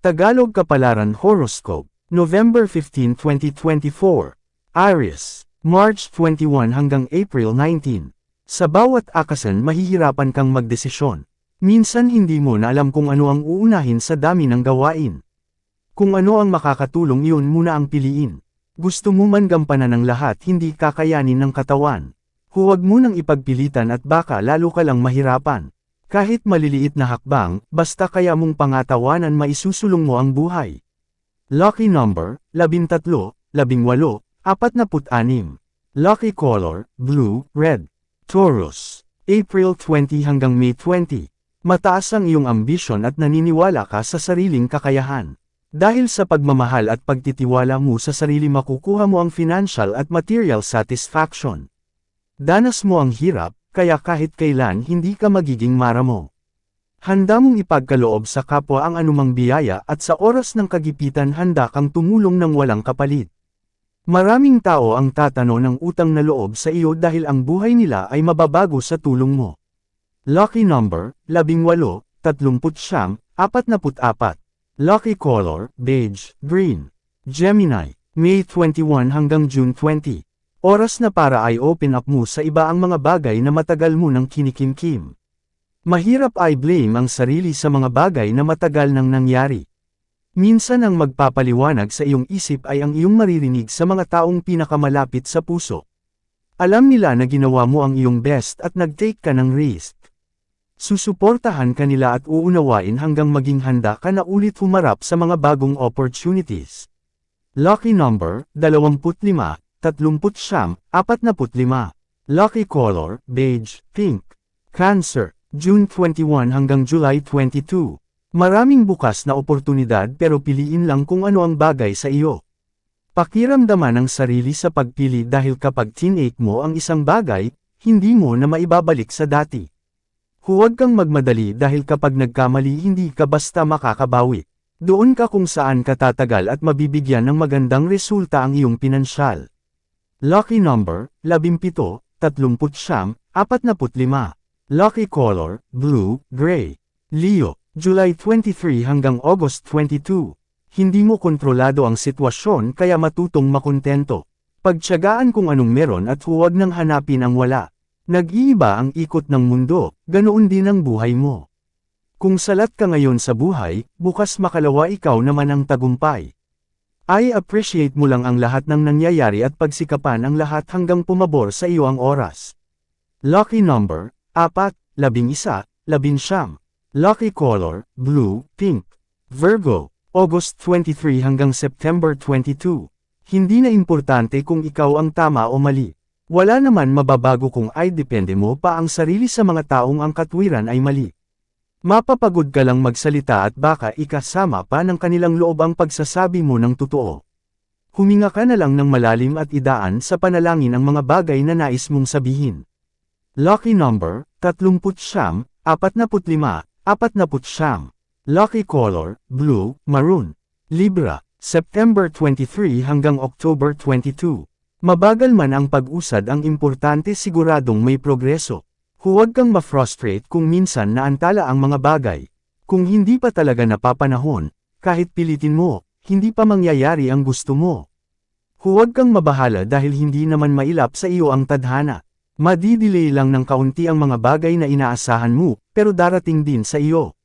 Tagalog Kapalaran Horoscope, November 15, 2024. Aries, March 21 hanggang April 19. Sa bawat akasan mahihirapan kang magdesisyon. Minsan hindi mo na alam kung ano ang uunahin sa dami ng gawain. Kung ano ang makakatulong iyon muna ang piliin. Gusto mo man gampanan ng lahat hindi kakayanin ng katawan. Huwag mo nang ipagpilitan at baka lalo ka lang mahirapan. Kahit maliliit na hakbang, basta kaya mong pangatawanan maisusulong mo ang buhay. Lucky number, 13, 18, 46. Lucky color, blue, red. Taurus, April 20 hanggang May 20. Mataas ang iyong ambisyon at naniniwala ka sa sariling kakayahan. Dahil sa pagmamahal at pagtitiwala mo sa sarili makukuha mo ang financial at material satisfaction. Danas mo ang hirap, kaya kahit kailan hindi ka magiging maramo. Handa mong ipagkaloob sa kapwa ang anumang biyaya at sa oras ng kagipitan handa kang tumulong ng walang kapalit. Maraming tao ang tatano ng utang na loob sa iyo dahil ang buhay nila ay mababago sa tulong mo. Lucky number, 18, 39, 44. Lucky color, beige, green. Gemini, May 21 hanggang June 20. Oras na para ay open up mo sa iba ang mga bagay na matagal mo nang kinikimkim. Mahirap ay blame ang sarili sa mga bagay na matagal nang nangyari. Minsan ang magpapaliwanag sa iyong isip ay ang iyong maririnig sa mga taong pinakamalapit sa puso. Alam nila na ginawa mo ang iyong best at nag-take ka ng risk. Susuportahan ka nila at uunawain hanggang maging handa ka na ulit humarap sa mga bagong opportunities. Lucky number, 25, 39, 45. Lucky color, beige, pink. Cancer, June 21 hanggang July 22. Maraming bukas na oportunidad pero piliin lang kung ano ang bagay sa iyo. Pakiramdaman ang sarili sa pagpili dahil kapag tinake mo ang isang bagay, hindi mo na maibabalik sa dati. Huwag kang magmadali dahil kapag nagkamali hindi ka basta makakabawi. Doon ka kung saan ka tatagal at mabibigyan ng magandang resulta ang iyong pinansyal. Lucky number, 17, 39, 45. Lucky color, blue, gray. Leo, July 23 hanggang August 22. Hindi mo kontrolado ang sitwasyon kaya matutong makontento. Pagtiyagaan kung anong meron at huwag nang hanapin ang wala. Nag-iiba ang ikot ng mundo, ganoon din ang buhay mo. Kung salat ka ngayon sa buhay, bukas makalawa ikaw naman ang tagumpay. I appreciate mo lang ang lahat ng nangyayari at pagsikapan ang lahat hanggang pumabor sa iyo ang oras. Lucky number, 4, 11, 11. Lucky color, blue, pink. Virgo, August 23 hanggang September 22. Hindi na importante kung ikaw ang tama o mali. Wala naman mababago kung ay depende mo pa ang sarili sa mga taong ang katwiran ay mali. Mapapagod ka lang magsalita at baka ikasama pa ng kanilang loob ang pagsasabi mo ng totoo. Huminga ka na lang ng malalim at idaan sa panalangin ang mga bagay na nais mong sabihin. Lucky number, 39, 45, 49. Lucky color, blue, maroon. Libra, September 23 hanggang October 22. Mabagal man ang pag-usad ang importante siguradong may progreso. Huwag kang ma-frustrate kung minsan naantala ang mga bagay. Kung hindi pa talaga napapanahon, kahit pilitin mo, hindi pa mangyayari ang gusto mo. Huwag kang mabahala dahil hindi naman mailap sa iyo ang tadhana. Madidelay lang ng kaunti ang mga bagay na inaasahan mo, pero darating din sa iyo.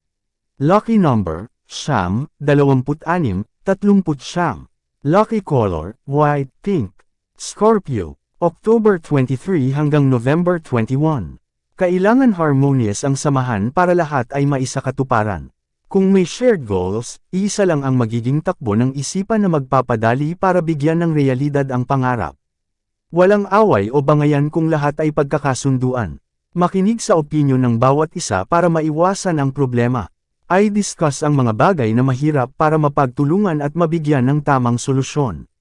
Lucky number, 26, 30. Lucky color, white, pink. Scorpio, October 23 hanggang November 21. Kailangan harmonious ang samahan para lahat ay maisakatuparan. Kung may shared goals, isa lang ang magiging takbo ng isipan na magpapadali para bigyan ng realidad ang pangarap. Walang away o bangayan kung lahat ay pagkakasunduan. Makinig sa opinyon ng bawat isa para maiwasan ang problema. Ay discuss ang mga bagay na mahirap para mapagtulungan at mabigyan ng tamang solusyon.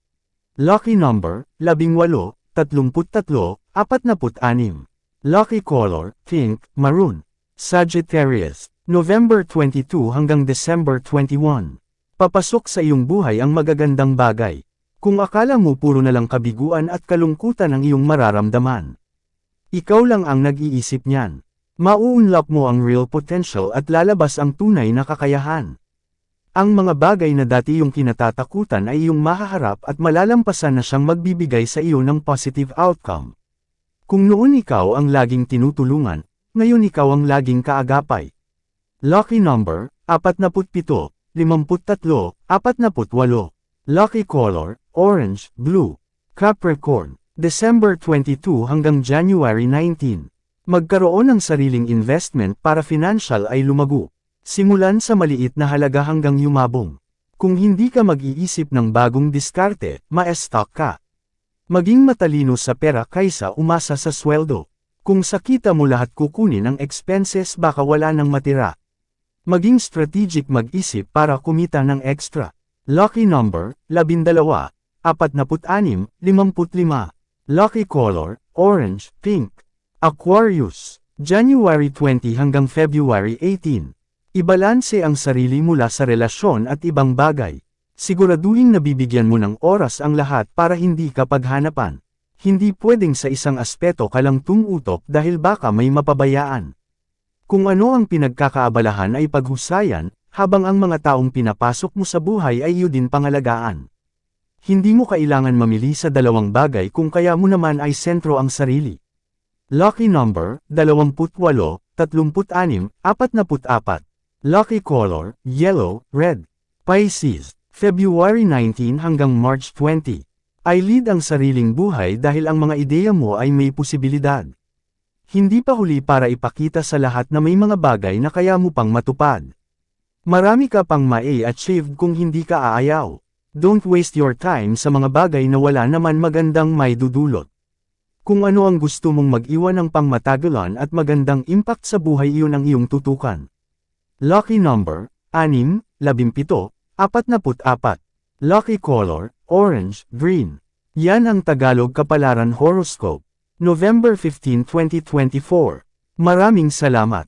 Lucky number, 18, 33, 46. Lucky color, pink, maroon. Sagittarius, November 22 hanggang December 21. Papasok sa iyong buhay ang magagandang bagay. Kung akala mo puro na lang kabiguan at kalungkutan ang iyong mararamdaman. Ikaw lang ang nag-iisip niyan. Mauunlock mo ang real potential at lalabas ang tunay na kakayahan. Ang mga bagay na dati iyong kinatatakutan ay iyong mahaharap at malalampasan na siyang magbibigay sa iyo ng positive outcome. Kung noon ikaw ang laging tinutulungan, ngayon ikaw ang laging kaagapay. Lucky number, 47, 53, 48. Lucky color, orange, blue. Capricorn, December 22 hanggang January 19. Magkaroon ng sariling investment para financial ay lumago. Simulan sa maliit na halaga hanggang yumabong. Kung hindi ka mag-iisip ng bagong diskarte, ma-stock ka. Maging matalino sa pera kaysa umasa sa sweldo. Kung sa kita mo lahat kukunin ang expenses baka wala nang matira. Maging strategic mag-isip para kumita ng extra. Lucky number, 12, 46, 55. Lucky color, orange, pink. Aquarius, January 20 hanggang February 18. Ibalanse ang sarili mula sa relasyon at ibang bagay. Siguraduhin na bibigyan mo ng oras ang lahat para hindi ka paghanapan. Hindi pwedeng sa isang aspeto ka lang tumutok dahil baka may mapabayaan. Kung ano ang pinagkakaabalahan ay paghusayan, habang ang mga taong pinapasok mo sa buhay ay iyo din pangalagaan. Hindi mo kailangan mamili sa dalawang bagay kung kaya mo naman ay sentro ang sarili. Lucky number, 28, 36, 44. Lucky color, yellow, red. Pisces, February 19 hanggang March 20. Ay lead ang sariling buhay dahil ang mga ideya mo ay may posibilidad. Hindi pa huli para ipakita sa lahat na may mga bagay na kaya mo pang matupad. Marami ka pang ma-achieve kung hindi ka aayaw. Don't waste your time sa mga bagay na wala naman magandang may dudulot. Kung ano ang gusto mong mag-iwan ng pangmatagalan at magandang impact sa buhay, iyon ang iyong tutukan. Lucky number, 6, 17, 44. Lucky color, orange, green. Yan ang Tagalog Kapalaran Horoscope. November 15, 2024. Maraming salamat.